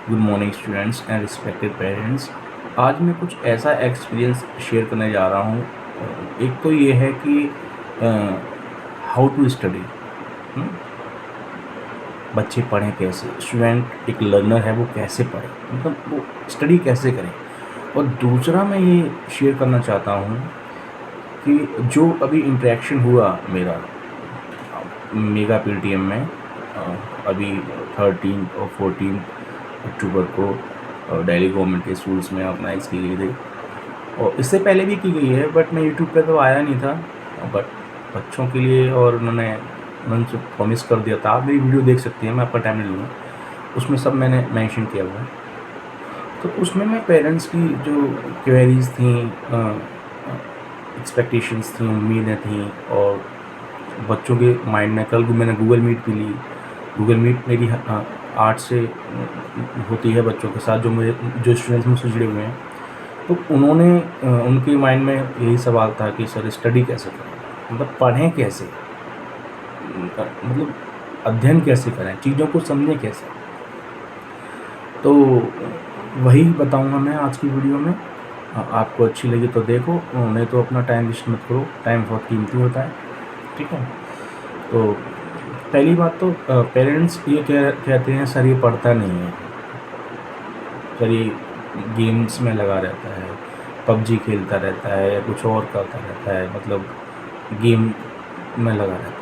Good morning students and respected parents. आज मैं कुछ ऐसा एक्सपीरियंस शेयर करने जा रहा हूँ। एक तो ये है कि हाउ टू स्टडी, बच्चे पढ़ें कैसे, स्टूडेंट एक लर्नर है वो कैसे पढ़े, मतलब वो स्टडी कैसे करें। और दूसरा मैं ये शेयर करना चाहता हूँ कि जो अभी इंटरेक्शन हुआ मेरा मेगा पीटीएम में, अभी 13 और 14 अक्टूबर को दिल्ली गवर्नमेंट के स्कूल्स में ऑर्गेनाइज़ की गई थी। और इससे पहले भी की गई है, बट मैं यूट्यूब पे तो आया नहीं था। बट बच्चों के लिए, और उन्होंने मुझसे प्रॉमिस कर दिया था, आप मेरी वीडियो देख सकते हैं, मैं आपका टाइम नहीं लूँगा, उसमें सब मैंने मेंशन किया हुआ है। तो उसमें मैं पेरेंट्स की जो क्वेरीज थी, एक्सपेक्टेशंस थी, उम्मीदें थी, और बच्चों के माइंड में, कल मैंने गूगल मीट भी ली। गूगल मीट मेरी 8 से होती है बच्चों के साथ, जो स्टूडेंट्स मुझसे जुड़े हुए हैं। तो उन्होंने उनके माइंड में यही सवाल था कि सर स्टडी कैसे करें, मतलब पढ़ें कैसे, मतलब अध्ययन कैसे करें, चीज़ों को समझें कैसे। तो वही बताऊंगा मैं आज की वीडियो में। आपको अच्छी लगी तो देखो, नहीं तो अपना टाइम वेस्ट मत करो, टाइम बहुत कीमती होता है, ठीक है। तो पहली बात तो पेरेंट्स ये कहते हैं सर ये पढ़ता नहीं है, सर ये गेम्स में लगा रहता है, पबजी खेलता रहता है या कुछ और करता रहता है, मतलब गेम में लगा रहता है,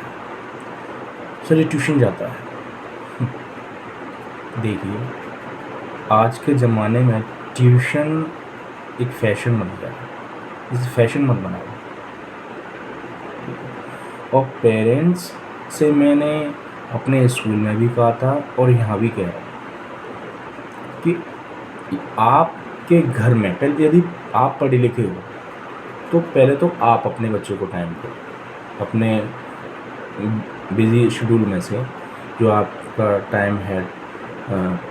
सर ये ट्यूशन जाता है। देखिए, आज के ज़माने में ट्यूशन एक फैशन बन गया है, इसे फैशन मत बनाओ। और पेरेंट्स से मैंने अपने स्कूल में भी कहा था और यहाँ भी कह रहा हूँ कि आपके घर में पहले, यदि आप पढ़े लिखे हो तो पहले तो आप अपने बच्चे को टाइम दो, अपने बिज़ी शेड्यूल में से जो आपका टाइम है,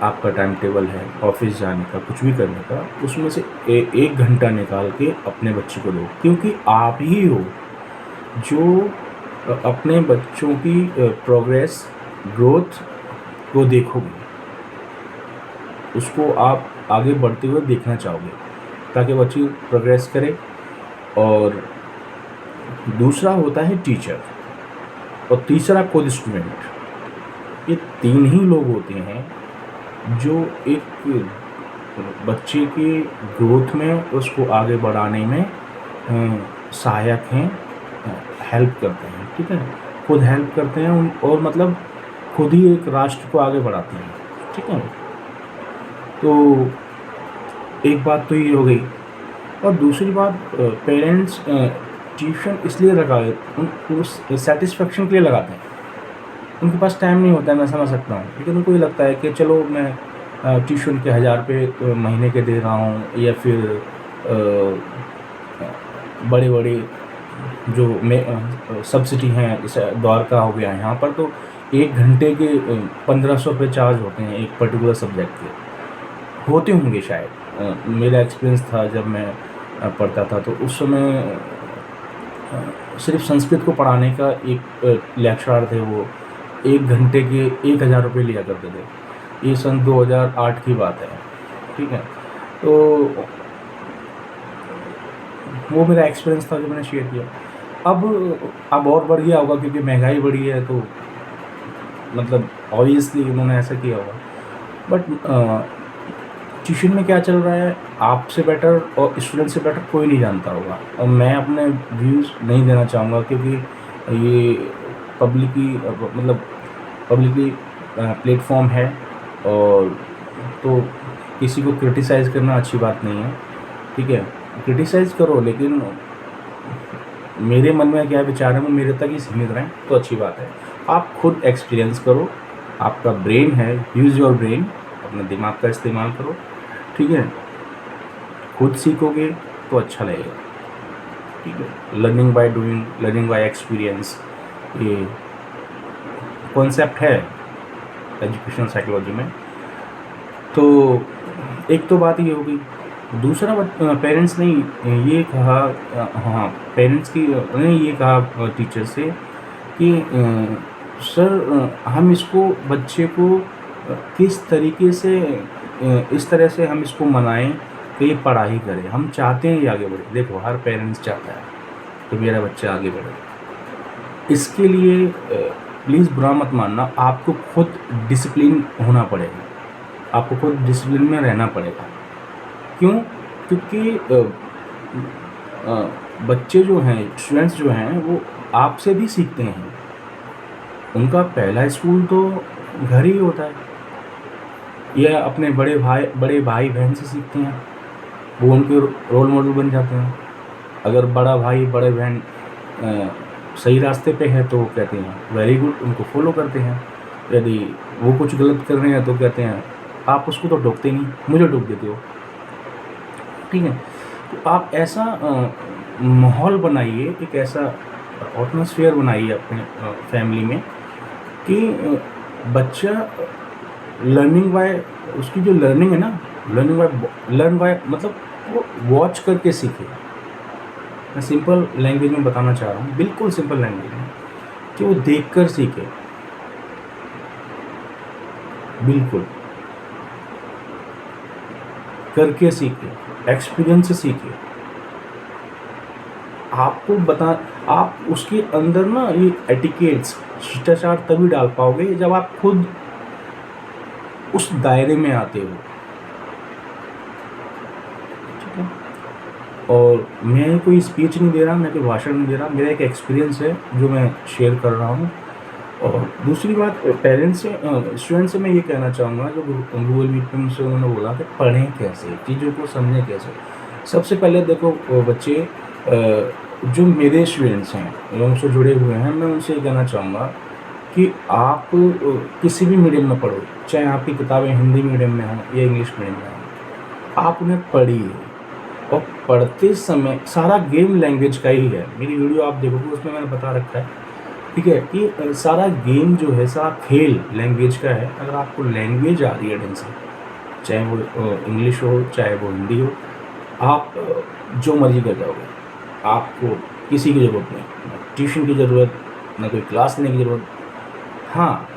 आपका टाइम टेबल है ऑफिस जाने का, कुछ भी करने का, उसमें से एक घंटा निकाल के अपने बच्चे को दो, क्योंकि आप ही हो जो अपने बच्चों की प्रोग्रेस, ग्रोथ को देखोगे, उसको आप आगे बढ़ते हुए देखना चाहोगे ताकि बच्चे प्रोग्रेस करे। और दूसरा होता है टीचर, और तीसरा खुद स्टूडेंट। ये तीन ही लोग होते हैं जो एक बच्चे के ग्रोथ में, उसको आगे बढ़ाने में सहायक हैं, हेल्प करते हैं, ठीक है। खुद हेल्प करते हैं और मतलब खुद ही एक राष्ट्र को आगे बढ़ाते हैं, ठीक है। तो एक बात तो ये हो गई। और दूसरी बात, पेरेंट्स ट्यूशन इसलिए लगा, उस सेटिस्फेक्शन के लिए लगाते हैं, उनके पास टाइम नहीं होता है, मैं समझ सकता हूँ, लेकिन उनको ये लगता है कि चलो मैं ट्यूशन के 1000 रुपये महीने के दे रहा हूँ, या फिर बड़े बड़े जो सब्सिडी हैं, जैसे द्वारका हो गया, यहाँ पर तो 1 घंटे के 1500 रुपये चार्ज होते हैं एक पर्टिकुलर सब्जेक्ट के, होते होंगे शायद। मेरा एक्सपीरियंस था जब मैं पढ़ता था, तो उस समय सिर्फ संस्कृत को पढ़ाने का एक लेक्चरर थे, वो 1 घंटे के 1000 रुपये लिया करते थे। ये सन 2008 की बात है, ठीक है। तो वो मेरा एक्सपीरियंस था जो मैंने शेयर किया। अब और बढ़ गया होगा क्योंकि महंगाई बढ़ी है, तो मतलब ऑब्वियसली उन्होंने ऐसा किया होगा। बट ट्यूशन में क्या चल रहा है, आपसे बेटर और स्टूडेंट से बेटर कोई नहीं जानता होगा। और मैं अपने व्यूज़ नहीं देना चाहूँगा क्योंकि ये पब्लिकली प्लेटफॉर्म है, और तो किसी को क्रिटिसाइज़ करना अच्छी बात नहीं है, ठीक है। क्रिटिसाइज़ करो, लेकिन मेरे मन में क्या विचार है वो मेरे तक ही सीमित रहें तो अच्छी बात है। आप खुद एक्सपीरियंस करो, आपका ब्रेन है, यूज़ योर ब्रेन, अपने दिमाग का इस्तेमाल करो, ठीक है। खुद सीखोगे तो अच्छा लगेगा, ठीक है। Learning by doing, learning by experience, ये कॉन्सेप्ट है एजुकेशन साइकोलॉजी में। तो एक तो बात ये होगी। दूसरा, पेरेंट्स ने ये कहा, हाँ, पेरेंट्स की ने ये कहा टीचर से कि सर हम इसको, बच्चे को किस तरीके से इस तरह से हम इसको मनाएं कि ये पढ़ाई करे। हम चाहते हैं ये आगे बढ़े। देखो, हर पेरेंट्स चाहता है कि मेरा बच्चा आगे बढ़े। इसके लिए प्लीज़ बुरा मत मानना, आपको खुद डिसिप्लिन होना पड़ेगा, आपको खुद डिसिप्लिन में रहना पड़ेगा। क्यों? क्योंकि बच्चे जो हैं, स्टूडेंट्स जो हैं, वो आपसे भी सीखते हैं। उनका पहला स्कूल तो घर ही होता है, या अपने बड़े भाई बहन से सीखते हैं, वो उनके रोल मॉडल बन जाते हैं। अगर बड़ा भाई बड़े बहन सही रास्ते पे है तो वो कहते हैं वेरी गुड, उनको फॉलो करते हैं। यदि वो कुछ गलत कर रहे हैं तो कहते हैं आप उसको तो टोकते नहीं, मुझे टोक देते हो। ठीक है, तो आप ऐसा माहौल बनाइए, एक ऐसा एटमॉस्फेयर बनाइए अपने फैमिली में कि बच्चा लर्निंग बाय, उसकी जो लर्निंग है ना, लर्न बाय मतलब वो वॉच करके सीखे। मैं सिंपल लैंग्वेज में बताना चाह रहा हूँ, बिल्कुल सिंपल लैंग्वेज में, कि वो देखकर सीखे, बिल्कुल करके सीखे, एक्सपीरियंस से सीखे। आपको बता, आप उसके अंदर ना ये एटिकेट्स, शिष्टाचार तभी डाल पाओगे जब आप खुद उस दायरे में आते हो। ठीक है, और मैं कोई स्पीच नहीं दे रहा, मैं कोई भाषण नहीं दे रहा, मेरा एक एक्सपीरियंस है जो मैं शेयर कर रहा हूँ। और दूसरी बात, पेरेंट्स से, स्टूडेंट से मैं ये कहना चाहूँगा, जो गूगल मीट पे मुझसे उन्होंने बोला कि पढ़ें कैसे, चीज़ों को समझें कैसे। सबसे पहले देखो बच्चे, जो मेरे स्टूडेंट्स हैं, जो मुझसे जुड़े हुए हैं, मैं उनसे ये कहना चाहूँगा कि आप किसी भी मीडियम में पढ़ो, चाहे आपकी किताबें हिंदी मीडियम में हों या इंग्लिश मीडियम में हों, आप उन्हें पढ़िए। और पढ़ते समय सारा गेम लैंग्वेज का ही है। मेरी वीडियो आप देखोगे, उसमें मैंने बता रखा है, ठीक है, कि सारा गेम जो है, सारा खेल लैंग्वेज का है। अगर आपको लैंग्वेज आ रही है ढंग से, चाहे वो इंग्लिश हो चाहे वो हिंदी हो, आप जो मर्जी कर जाओगे। आपको किसी की ज़रूरत नहीं, ना ट्यूशन की ज़रूरत, ना कोई क्लास लेने की ज़रूरत। हाँ,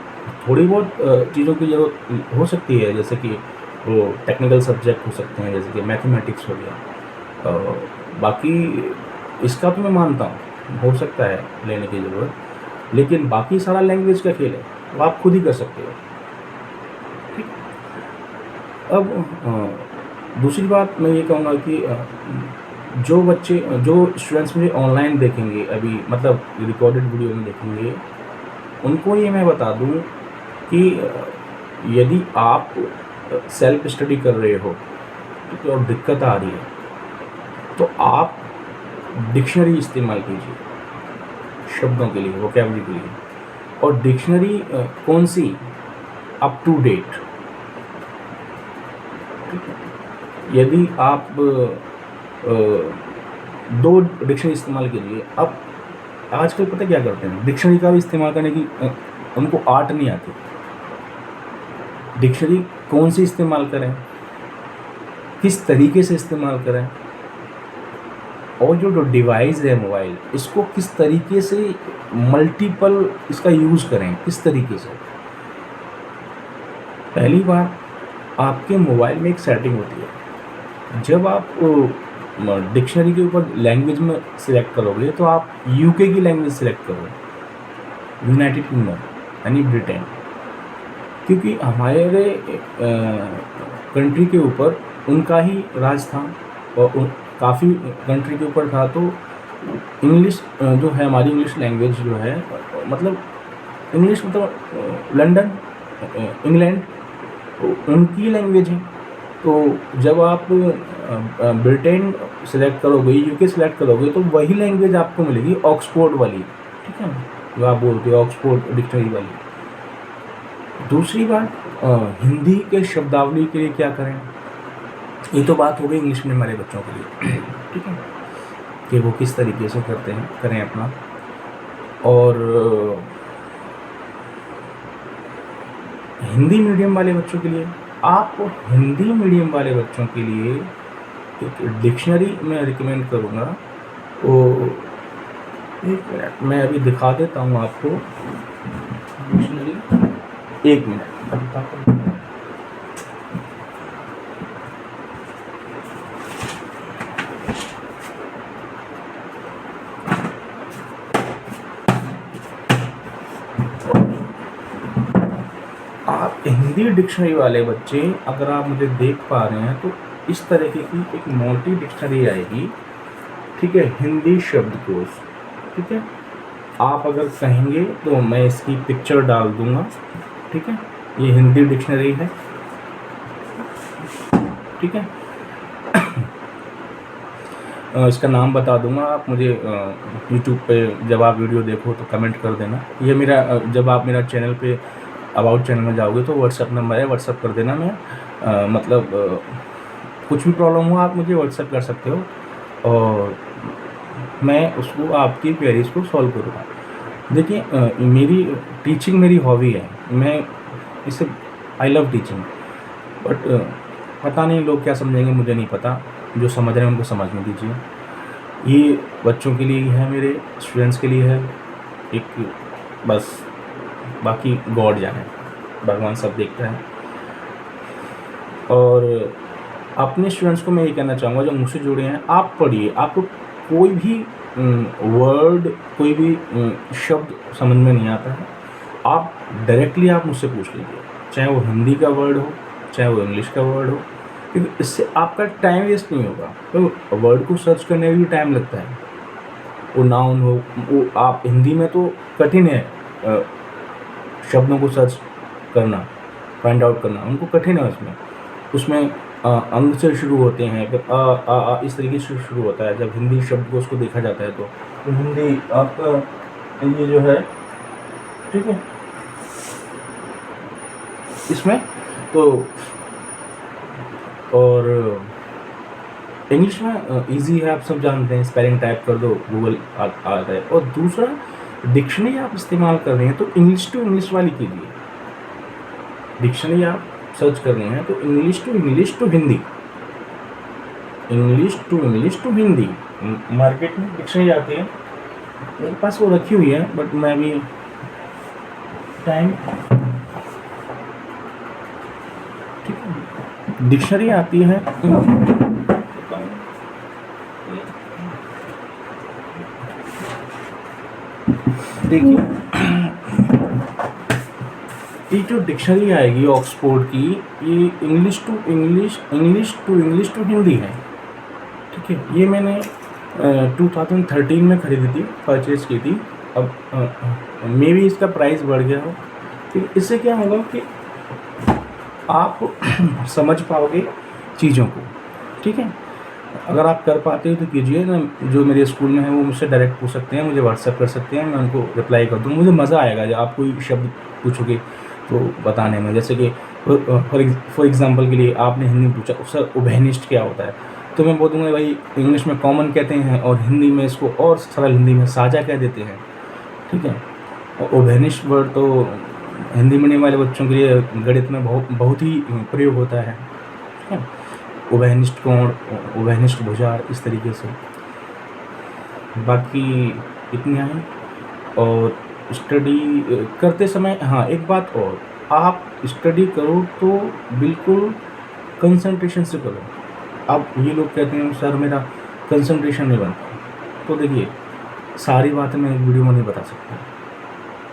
थोड़ी बहुत चीज़ों की ज़रूरत हो सकती है, जैसे कि वो टेक्निकल सब्जेक्ट हो सकते हैं, जैसे कि मैथमेटिक्स हो गया। बाकी इसका तो मैं मानता हूँ, हो सकता है लेने की ज़रूरत, लेकिन बाकी सारा लैंग्वेज का खेल है, वो आप खुद ही कर सकते हो। ठीक। अब दूसरी बात मैं ये कहूँगा कि जो बच्चे, जो स्टूडेंट्स मुझे ऑनलाइन देखेंगे अभी, मतलब रिकॉर्डेड वीडियो में देखेंगे, उनको ये मैं बता दूँ कि यदि आप सेल्फ स्टडी कर रहे हो और दिक्कत आ रही है, तो आप डिक्शनरी इस्तेमाल कीजिए शब्दों के लिए, वोकैबुलरी के लिए। और डिक्शनरी कौन सी? Up to date. यदि आप 2 डिक्शनरी इस्तेमाल कीजिए। अब आजकल पता क्या करते हैं, डिक्शनरी का भी इस्तेमाल करने की उनको आर्ट नहीं आती। डिक्शनरी कौन सी इस्तेमाल करें, किस तरीके से इस्तेमाल करें, और जो डिवाइस है मोबाइल, इसको किस तरीके से मल्टीपल इसका यूज़ करें, किस तरीके से। पहली बार, आपके मोबाइल में एक सेटिंग होती है, जब आप डिक्शनरी के ऊपर लैंग्वेज में सिलेक्ट करोगे तो आप यूके की लैंग्वेज सिलेक्ट करो, यूनाइटेड किंगडम यानी ब्रिटेन, क्योंकि हमारे कंट्री के ऊपर उनका ही राज था और काफ़ी कंट्री के ऊपर था। तो इंग्लिश जो है, हमारी इंग्लिश लैंग्वेज जो है, मतलब इंग्लिश मतलब लंदन, इंग्लैंड, उनकी लैंग्वेज है। तो जब आप ब्रिटेन सेलेक्ट करोगे, यूके सेलेक्ट करोगे, तो वही लैंग्वेज आपको मिलेगी, ऑक्सफोर्ड वाली, ठीक है, जो आप बोलते हो ऑक्सफोर्ड डिक्शनरी वाली। दूसरी बात, हिंदी के शब्दावली के लिए क्या करें, ये तो बात हो गई इंग्लिश में हमारे बच्चों के लिए, ठीक है, कि वो किस तरीके से करते हैं, करें अपना। और हिंदी मीडियम वाले बच्चों के लिए, आप हिंदी मीडियम वाले बच्चों के लिए एक डिक्शनरी मैं रिकमेंड करूँगा। तो एक मिनट, मैं अभी दिखा देता हूँ आपको डिक्शनरी। एक मिनट, हिंदी डिक्शनरी वाले बच्चे, अगर आप मुझे देख पा रहे हैं तो इस तरीके की एक मोटी डिक्शनरी आएगी, ठीक है, हिंदी शब्दकोश, ठीक है। आप अगर कहेंगे तो मैं इसकी पिक्चर डाल दूंगा, ठीक है। ये हिंदी डिक्शनरी है, ठीक है। इसका नाम बता दूंगा, आप मुझे यूट्यूब पे जब आप वीडियो देखो तो कमेंट कर देना। ये मेरा जब आप मेरा चैनल पे अबाउट चैनल में जाओगे तो व्हाट्सअप नंबर है, व्हाट्सअप कर देना। मैं कुछ भी प्रॉब्लम हो आप मुझे व्हाट्सअप कर सकते हो और मैं उसको आपकी क्वेरीज को सॉल्व करूँगा। देखिए मेरी टीचिंग मेरी हॉबी है, मैं इसे आई लव टीचिंग, बट पता नहीं लोग क्या समझेंगे, मुझे नहीं पता। जो समझ रहे हैं उनको समझने दीजिए। ये बच्चों के लिए है, मेरे स्टूडेंट्स के लिए है एक, बस बाकी गॉड जाने, भगवान सब देखता है। और अपने स्टूडेंट्स को मैं ये कहना चाहूँगा जो मुझसे जुड़े हैं, आप पढ़िए, आपको कोई भी वर्ड, कोई भी शब्द समझ में नहीं आता है, आप डायरेक्टली आप मुझसे पूछ लीजिए, चाहे वो हिंदी का वर्ड हो, चाहे वो इंग्लिश का वर्ड हो, क्योंकि इससे आपका टाइम वेस्ट नहीं होगा। तो वर्ड को सर्च करने में भी टाइम लगता है, वो नाउन हो, वो आप हिंदी में तो कठिन है शब्दों को सर्च करना, फाइंड आउट करना, उनको कठिन है। उसमें अंग से शुरू होते हैं, फिर आ इस तरीके से शुरू होता है। जब हिंदी शब्द को उसको देखा जाता है तो हिंदी आपका ये जो है, ठीक है, इसमें तो, और इंग्लिश में इजी है, आप सब जानते हैं, स्पेलिंग टाइप कर दो गूगल आता है। और दूसरा, डिक्शनरी आप इस्तेमाल कर रहे हैं तो इंग्लिश टू इंग्लिश वाली कीजिए। डिक्शनरी आप सर्च कर रहे हैं तो English to Hindi, English to Hindi. Market में डिक्शनरी आती है, मेरे पास वो रखी हुई है, बट मैं भी टाइम, ठीक है, डिक्शनरी आती है। देखिए ये जो डिक्शनरी आएगी ऑक्सफोर्ड की, ये इंग्लिश टू हिंदी है, ठीक है। ये मैंने 2013 में ख़रीदी थी, परचेज़ की थी। अब मे भी इसका प्राइस बढ़ गया हो, फिर इससे क्या होगा कि आप समझ पाओगे चीज़ों को, ठीक है। अगर आप कर पाते हो तो कीजिए ना। जो मेरे स्कूल में है वो मुझसे डायरेक्ट पूछ सकते हैं, मुझे व्हाट्सएप कर सकते हैं, मैं उनको रिप्लाई कर दूँ। मुझे मज़ा आएगा जब आप कोई शब्द पूछोगे तो बताने में। जैसे कि फॉर एग्ज़ाम्पल के लिए आपने हिंदी में पूछा, सर उभयनिष्ठ क्या होता है, तो मैं बोल दूँगा भाई इंग्लिश में कॉमन कहते हैं और हिंदी में इसको और सरल हिंदी में साझा कह देते हैं, ठीक है। और उभयनिष्ठ वर्ड तो हिंदी मीडियम वाले बच्चों के लिए गणित में बहुत ही प्रयोग होता है, ठीक है। उभयनिष्ठ कोण, उभयनिष्ठ भुजा, इस तरीके से। बाकी इतना ही। और स्टडी करते समय हाँ एक बात और, आप स्टडी करो तो बिल्कुल कंसंट्रेशन से करो। अब ये लोग कहते हैं सर मेरा कंसंट्रेशन नहीं बनता, तो देखिए सारी बातें मैं एक वीडियो में नहीं बता सकता।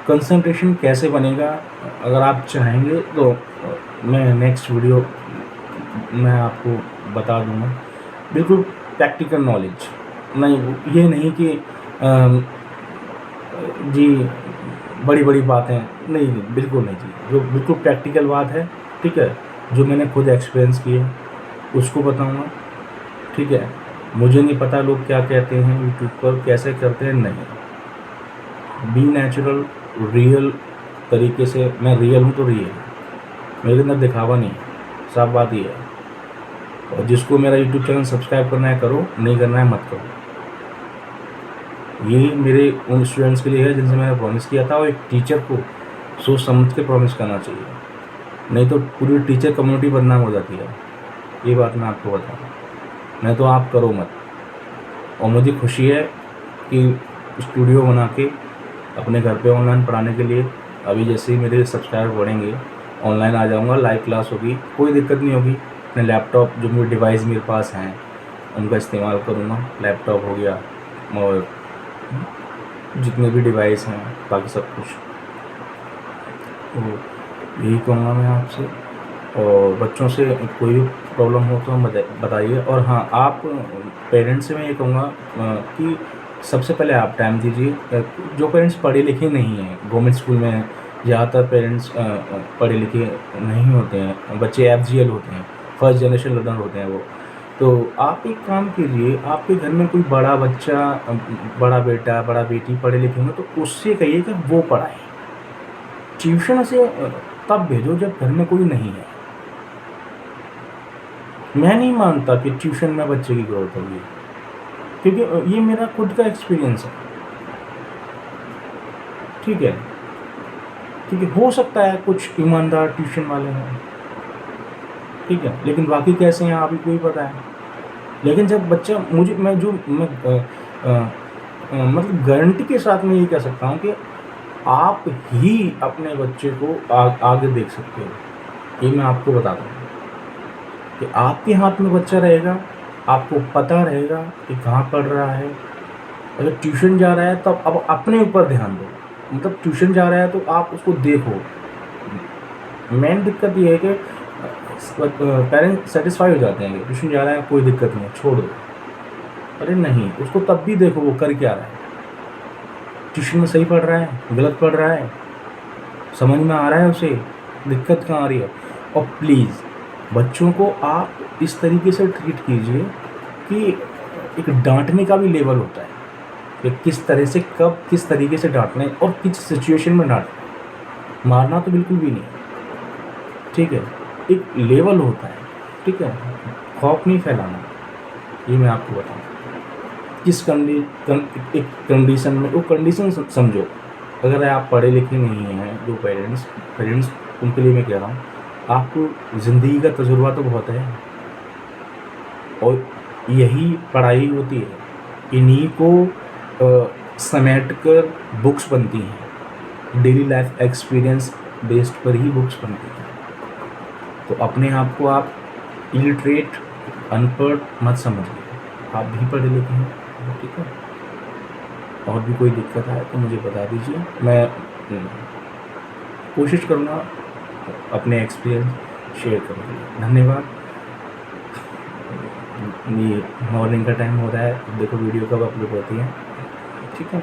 कंसंट्रेशन कैसे बनेगा अगर आप चाहेंगे तो मैं नेक्स्ट वीडियो मैं आपको बता दूंगा। बिल्कुल प्रैक्टिकल नॉलेज नहीं, ये नहीं कि जी बड़ी बड़ी बातें नहीं, बिल्कुल नहीं जी। जो बिल्कुल प्रैक्टिकल बात है, ठीक है, जो मैंने खुद एक्सपीरियंस किया उसको बताऊंगा, ठीक है। मुझे नहीं पता लोग क्या कहते हैं यूट्यूब पर, कैसे करते हैं, नहीं। बी नेचुरल, रियल तरीके से। मैं रियल हूँ तो रियल, मेरे अंदर दिखावा नहीं है, साफ बात ये है। और जिसको मेरा यूट्यूब चैनल सब्सक्राइब करना है करो, नहीं करना है मत करो। ये मेरे उन स्टूडेंट्स के लिए है जिनसे मैंने प्रॉमिस किया था, और एक टीचर को सोच समझ के प्रॉमिस करना चाहिए, नहीं तो पूरी टीचर कम्युनिटी बदनाम हो जाती है। ये बात मैं आपको बता रहा हूँ, नहीं तो आप करो मत। और मुझे खुशी है कि स्टूडियो बना के अपने घर पे ऑनलाइन पढ़ाने के लिए, अभी जैसे ही मेरे सब्सक्राइबर बढ़ेंगे ऑनलाइन आ जाऊँगा, लाइव क्लास होगी, कोई दिक्कत नहीं होगी। अपने लैपटॉप, जो मेरे डिवाइस मेरे पास हैं उनका इस्तेमाल करूँगा। लैपटॉप हो गया और जितने भी डिवाइस हैं, बाकी सब कुछ। तो यही कहूँगा मैं आपसे। और बच्चों से कोई भी प्रॉब्लम हो तो बताइए। और हाँ, आप पेरेंट्स से मैं ये कहूँगा कि सबसे पहले आप टाइम दीजिए। जो पेरेंट्स पढ़े लिखे नहीं हैं, गवर्नमेंट स्कूल में ज़्यादातर पेरेंट्स पढ़े लिखे नहीं होते हैं, बच्चे एफजीएल होते हैं, फर्स्ट जनरेशन लर्नर होते हैं वो। तो आप एक काम कीजिए, आपके घर में कोई बड़ा बच्चा, बड़ा बेटा, बड़ा बेटी पढ़े लिखे हों तो उससे कहिए कि वो पढ़ाए। ट्यूशन से तब भेजो जब घर में कोई नहीं है। मैं नहीं मानता कि ट्यूशन में बच्चे की ग्रोथ होगी, क्योंकि ये मेरा खुद का एक्सपीरियंस है। ठीक है, क्योंकि हो सकता है कुछ ईमानदार ट्यूशन वाले हैं, ठीक है, लेकिन बाकी कैसे हैं आपको ही पता है। लेकिन जब बच्चा मतलब गारंटी के साथ मैं ये कह सकता हूँ कि आप ही अपने बच्चे को आगे देख सकते हो। ये मैं आपको बता दूँ कि आपके हाथ में बच्चा रहेगा, आपको पता रहेगा कि कहाँ पढ़ रहा है। अगर ट्यूशन जा रहा है तब अब अपने ऊपर ध्यान दो, मतलब ट्यूशन जा रहा है तो आप उसको देखो। मेन दिक्कत ये है कि पेरेंट्स सेटिस्फाई हो जाते हैं कि ट्यूशन जा रहा है, कोई दिक्कत नहीं है, छोड़ दो। अरे नहीं, उसको तब भी देखो वो कर क्या रहा है, ट्यूशन में सही पढ़ रहा है, गलत पढ़ रहा है, समझ में आ रहा है उसे, दिक्कत कहाँ आ रही है। और प्लीज़ बच्चों को आप इस तरीके से ट्रीट कीजिए कि एक डांटने का भी लेवल होता है कि किस तरह से, कब, किस तरीके से डांटना है और किस सिचुएशन में डांटना है। मारना तो बिल्कुल भी नहीं, ठीक है, एक लेवल होता है, ठीक है, खौफ नहीं फैलाना। ये मैं आपको बताऊँ किस एक कंडीशन में, वो कंडीशन समझो। अगर आप पढ़े लिखे नहीं हैं, जो पेरेंट्स उनके लिए मैं कह रहा हूँ, आपको ज़िंदगी का तजुर्बा तो बहुत है और यही पढ़ाई होती है, इन्हीं को समेट कर बुक्स बनती हैं, डेली लाइफ एक्सपीरियंस बेस्ड पर ही बुक्स बनती हैं। तो अपने आप को आप इलिटरेट, अनपढ़ मत समझिए, आप भी पढ़े लिखे हैं, ठीक है। और भी कोई दिक्कत आए तो मुझे बता दीजिए, मैं कोशिश करूँगा अपने एक्सपीरियंस शेयर करने के लिए। धन्यवाद। ये मॉर्निंग का टाइम हो रहा है, देखो वीडियो कब अपलोड होती है, ठीक है।